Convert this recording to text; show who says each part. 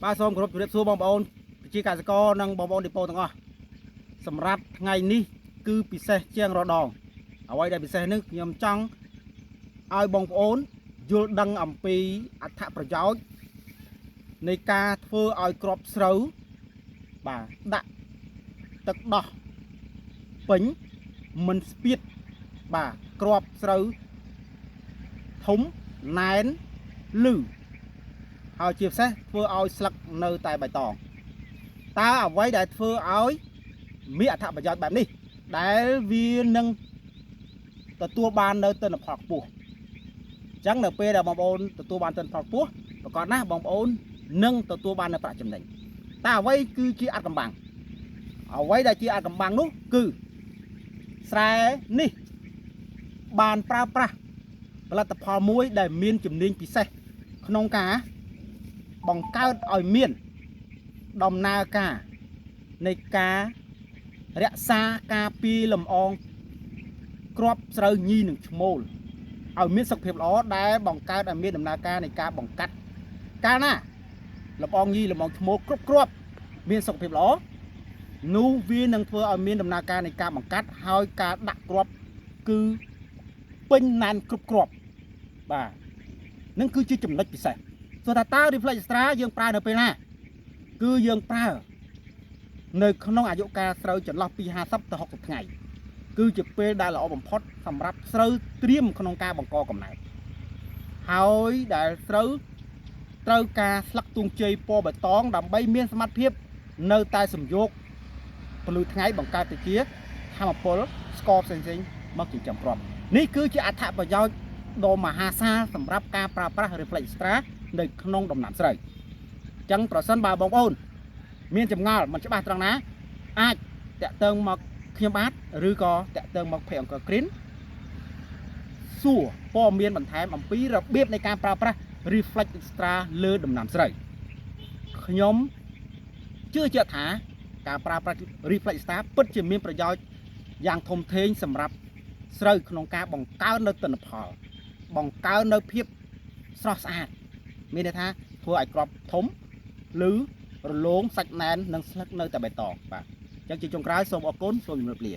Speaker 1: ba xong group được xua bong bóng chỉ cả score năng bong bóng đi po thằng ngò sầm rát ngày ní cứ bị xe chiang rò đòn ở đây bị xe nước nhầm trăng ai bong bóng vô đăng ẩm pi ắt thạប្រយោជន៍ នៃការធ្វើឲ្យក្របស្រូវបាទដាក់ទឹកដោះពេញមិនស្ពាតបាទក្របស្រូវធំណែនលឺហើយជាពិសេសធ្វើឲ្យស្លឹកនៅតែបៃតងតើអ្វីដែលធ្វើឲ្យមានអត្ថប្រយោជន៍បែបនេះដែលវានឹងទទួលបាននៅទិន្នផលខ្ពស់អញ្ចឹងនៅពេលដែលបងប្អូនទទួលបានទិន្នផលខ្ពស់ប្រកបណាស់បងប្អូននឹងទទួលបាននៅប្រាក់ចំណេញតើអ្វីគឺជាអត្ថកម្បាំងអ្វីដែលជាអត្ថកម្បាំងនោះគឺស្រែនេះបានប្រើប្រាស់ផលិតផលមួយដែលមានជំនាញពិសេសក្នុងការបង្កើតឲ្យមានដំណើរការនៃការរក្សាការពារលំអងគ្រាប់ស្រូវញីនិងឈ្មោលឲ្យមានសុខភាពល្អដែលបង្កើតឲ្យមានដំណើរការនៃការបង្កាត់កាលណាលំអងញីលំអងឈ្មោលគ្រប់គ្រាប់មានសុខភាពល្អនោះវានឹងធ្វើឲ្យមានដំណើរការនៃការបង្កាត់ហើយការដាក់គ្រាប់គឺពេញណែនគ្រប់គ្រាប់បាទនឹងគឺជាចំណុចពិសេសဆိုថាតើ Reflex Extra យើងប្រើនៅពេលណាគឺយើងប្រើនៅក្នុងអាយុកាលស្រូវចន្លោះពី50ទៅ60ថ្ងៃគឺជាពេលដែលល្អបំផុតសម្រាប់ស្រូវត្រៀមក្នុងការបង្កកំណើតហើយដែលស្រូវត្រូវការស្លឹកទួងជ័យពណ៌បៃតងដើម្បីមានសមត្ថភាពនៅតែសំយោគពលឺថ្ងៃបង្កើតទៅជាធម្មពលស្ករផ្សេងៗមកចិញ្ចឹមគ្រាប់នេះគឺជាអត្ថប្រយោជន៍ដ៏មហាសាលសម្រាប់ការប្រើប្រាស់ Reflex Extra នៅក្នុងដំណាំស្រូវអញ្ចឹងប្រសិនបើបងប្អូនមានចម្ងល់មិនច្បាស់ត្រង់ណាអាចតាក់ទងមកខ្ញុំបាទឬក៏តាក់ទងមកភ័យអង្គរគ្រីនសួរព័ត៌មានបន្ថែមអំពីរបៀបនៃការប្រើប្រាស់ Reflex Extra លើដំណាំស្រូវខ្ញុំជឿជាក់ថាការប្រើប្រាស់ Reflex Extra ពិតជាមានប្រយោជន៍យ៉ាងធំធេងសម្រាប់ស្រូវក្នុងការបង្កើននៅទិន្នផលបង្កើននៅភាពស្រស់ស្អាតមានន័យថាធ្វើឲ្យគ្រាប់ធំឬរលោងសាច់ណែននិងស្លឹកនៅតែបៃតងបាទអញ្ចឹងជាចុងក្រោយសូមអរគុណសូមជម្រាបលា